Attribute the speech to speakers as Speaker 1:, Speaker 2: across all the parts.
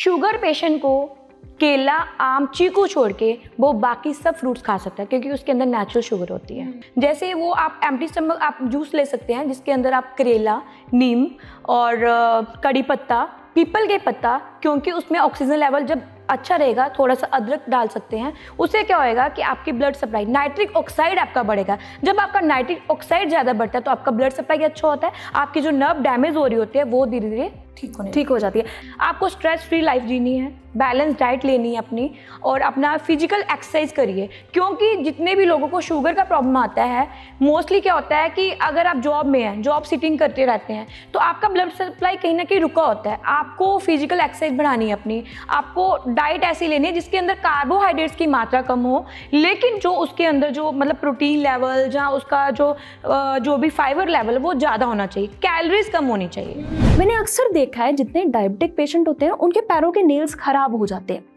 Speaker 1: Sugar patient को केला, आम, चीकू छोड़ के वो बाकी सब फ्रूट्स खा सकता है क्योंकि उसके अंदर नेचुरल शुगर होती है। जैसे वो आप एम्प्टी स्टमक आप जूस ले सकते हैं जिसके अंदर आप करेला, नीम और कड़ी पत्ता, पीपल के पत्ता, क्योंकि उसमें ऑक्सीजन लेवल जब अच्छा रहेगा, थोड़ा सा अदरक डाल सकते हैं। उससे क्या होएगा कि आपकी ब्लड सप्लाई, नाइट्रिक ऑक्साइड आपका बढ़ेगा। जब आपका नाइट्रिक ऑक्साइड ज़्यादा बढ़ता है तो आपका ब्लड सप्लाई अच्छा होता है, आपकी जो नर्व डैमेज हो रही होती है वो धीरे धीरे ठीक हो जाती है। आपको स्ट्रेस फ्री लाइफ जीनी है, बैलेंस डाइट लेनी है अपनी, और अपना फिजिकल एक्सरसाइज करिए। क्योंकि जितने भी लोगों को शुगर का प्रॉब्लम आता है, मोस्टली क्या होता है कि अगर आप जॉब में हैं, जॉब सिटिंग करते रहते हैं, तो आपका ब्लड सप्लाई कहीं ना कहीं रुका होता है। आपको फिजिकल एक्सरसाइज बढ़ानी है अपनी, आपको डाइट ऐसी लेनी है जिसके अंदर कार्बोहाइड्रेट्स की मात्रा कम हो, लेकिन जो उसके अंदर जो मतलब प्रोटीन लेवल, जहाँ उसका जो भी फाइबर लेवल वो ज़्यादा होना चाहिए, कैलोरीज कम होनी चाहिए।
Speaker 2: मैंने अक्सर देखा है जितने डायबिटिक पेशेंट होते हैं उनके पैरों के नेल्स खराब हो जाते हैं।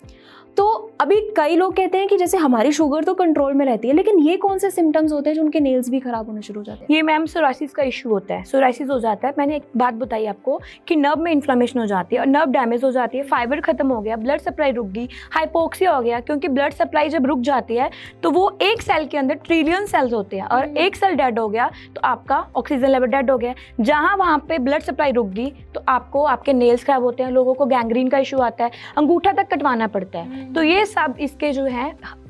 Speaker 2: तो अभी कई लोग कहते हैं कि जैसे हमारी शुगर तो कंट्रोल में रहती है, लेकिन ये कौन से सिम्टम्स होते हैं जो उनके नेल्स भी खराब होने शुरू हो जाते हैं?
Speaker 1: ये मैम सोराइसिस का इशू होता है। सोराइसिस हो जाता है, मैंने एक बात बताई आपको कि नर्व में इन्फ्लेमेशन हो जाती है और नर्व डैमेज हो जाती है, फाइबर खत्म हो गया, ब्लड सप्लाई रुक गई, हाइपोक्सिया हो गया। क्योंकि ब्लड सप्लाई जब रुक जाती है तो वो एक सेल के अंदर ट्रिलियन सेल्स होते हैं, और एक सेल डेड हो गया तो आपका ऑक्सीजन लेवल डेड हो गया। जहाँ वहाँ पे ब्लड सप्लाई रुक गई तो आपको आपके नेल्स खराब होते हैं, लोगों को गैंग्रीन का इशू आता है, अंगूठा तक कटवाना पड़ता है। तो ये सब इसके जो है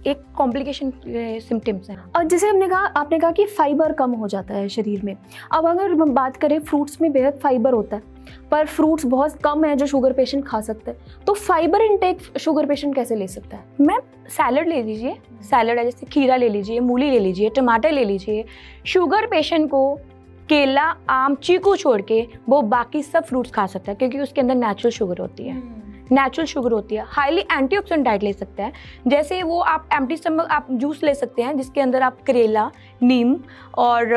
Speaker 1: एक कॉम्प्लिकेशन सिम्टम्स हैं।
Speaker 2: और जैसे आपने कहा कि फाइबर कम हो जाता है शरीर में। अब अगर हम बात करें, फ्रूट्स में बेहद फाइबर होता है, पर फ्रूट्स बहुत कम है जो शुगर पेशेंट खा सकते हैं, तो फाइबर इनटेक शुगर पेशेंट कैसे ले सकता है?
Speaker 1: मैम सैलड ले लीजिए, सैलड है जैसे खीरा ले लीजिए, मूली ले लीजिए, टमाटर ले लीजिए। शुगर पेशेंट को केला, आम, चीकू छोड़ के वो बाकी सब फ्रूट्स खा सकता है क्योंकि उसके अंदर नेचुरल शुगर होती है, नेचुरल शुगर होती है। हाईली एंटीऑक्सीडेंट डाइट ले सकते हैं, जैसे वो आप एम्प्टी स्टमक आप जूस ले सकते हैं जिसके अंदर आप करेला, नीम और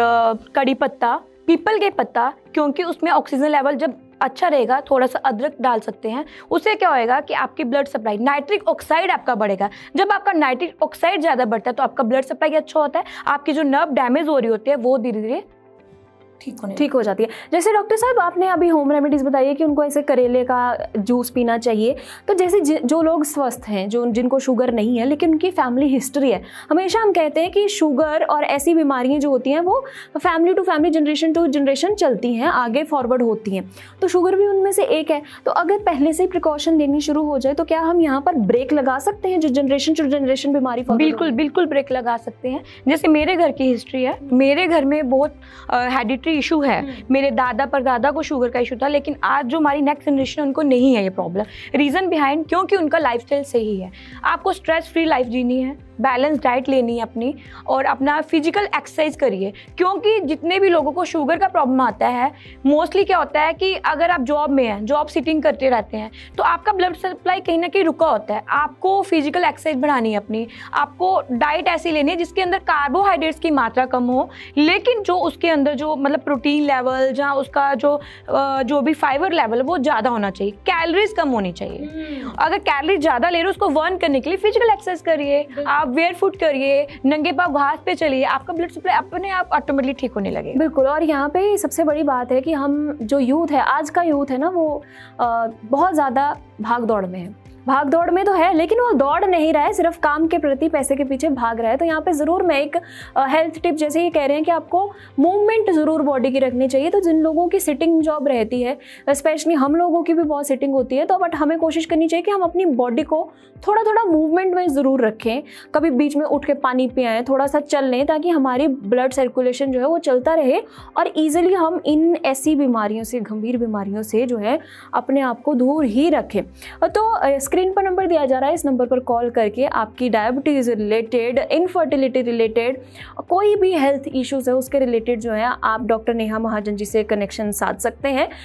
Speaker 1: कड़ी पत्ता, पीपल के पत्ता, क्योंकि उसमें ऑक्सीजन लेवल जब अच्छा रहेगा, थोड़ा सा अदरक डाल सकते हैं। उससे क्या होएगा कि आपकी ब्लड सप्लाई, नाइट्रिक ऑक्साइड आपका बढ़ेगा। जब आपका नाइट्रिक ऑक्साइड ज़्यादा बढ़ता है तो आपका ब्लड सप्लाई अच्छा होता है, आपकी जो नर्व डैमेज हो रही होती है वो धीरे धीरे
Speaker 2: ठीक हो जाती है। जैसे डॉक्टर साहब आपने अभी होम रेमेडीज बताई है कि उनको ऐसे करेले का जूस पीना चाहिए, तो जैसे जो लोग स्वस्थ हैं, जिनको शुगर नहीं है लेकिन उनकी फैमिली हिस्ट्री है, हमेशा हम कहते हैं कि शुगर और ऐसी बीमारियां जो होती हैं वो family to family, generation to generation चलती हैं, आगे फॉरवर्ड होती हैं, तो शुगर भी उनमें से एक है। तो अगर पहले से ही प्रिकॉशन लेनी शुरू हो जाए तो क्या हम यहाँ पर ब्रेक लगा सकते हैं जो जनरेशन टू जनरेशन बीमारी?
Speaker 1: बिल्कुल ब्रेक लगा सकते हैं। जैसे मेरे घर की हिस्ट्री है, मेरे घर में बहुत हेरिडिटरी इशू है, मेरे दादा परदादा को शुगर का इशू था, लेकिन आज जो हमारी नेक्स्ट जनरेशन उनको नहीं है ये प्रॉब्लम। रीजन बिहाइंड क्योंकि उनका लाइफस्टाइल सही है। आपको स्ट्रेस फ्री लाइफ जीनी है, बैलेंस डाइट लेनी है अपनी, और अपना फिजिकल एक्सरसाइज करिए। क्योंकि जितने भी लोगों को शुगर का प्रॉब्लम आता है, मोस्टली क्या होता है कि अगर आप जॉब में हैं, जॉब सिटिंग करते रहते हैं, तो आपका ब्लड सप्लाई कहीं ना कहीं रुका होता है। आपको फिजिकल एक्सरसाइज बढ़ानी है अपनी, आपको डाइट ऐसी लेनी है जिसके अंदर कार्बोहाइड्रेट्स की मात्रा कम हो, लेकिन जो उसके अंदर जो मतलब प्रोटीन लेवल, जहाँ उसका जो भी फाइबर लेवल वो ज़्यादा होना चाहिए, कैलोरीज कम होनी चाहिए। अगर कैलोरीज ज़्यादा ले रहे हो उसको बर्न करने के लिए फिजिकल एक्सरसाइज करिए, आप वेयर फुट करिए, नंगे पाँव घास पे चलिए, आपका ब्लड सप्लाई अपने आप ऑटोमेटिकली ठीक होने लगेगा।
Speaker 2: बिल्कुल। और यहाँ पे सबसे बड़ी बात है कि हम जो यूथ है, आज का यूथ है ना, वो बहुत ज़्यादा भाग दौड़ में है। भाग दौड़ में तो है लेकिन वो दौड़ नहीं रहा है, सिर्फ काम के प्रति, पैसे के पीछे भाग रहा है। तो यहाँ पे ज़रूर मैं एक हेल्थ टिप जैसे ये कह रहे हैं कि आपको मूवमेंट ज़रूर बॉडी की रखनी चाहिए। तो जिन लोगों की सिटिंग जॉब रहती है, स्पेशली हम लोगों की भी बहुत सिटिंग होती है, तो बट हमें कोशिश करनी चाहिए कि हम अपनी बॉडी को थोड़ा थोड़ा मूवमेंट में ज़रूर रखें। कभी बीच में उठ के पानी पिए आएँ, थोड़ा सा चल लें, ताकि हमारी ब्लड सर्कुलेशन जो है वो चलता रहे और ईजिली हम इन ऐसी बीमारियों से, गंभीर बीमारियों से जो है अपने आप को दूर ही रखें। तो स्क्रीन पर नंबर दिया जा रहा है, इस नंबर पर कॉल करके आपकी डायबिटीज़ रिलेटेड, इनफर्टिलिटी रिलेटेड, कोई भी हेल्थ इश्यूज़ है उसके रिलेटेड जो है आप डॉक्टर नेहा महाजन जी से कनेक्शन साध सकते हैं।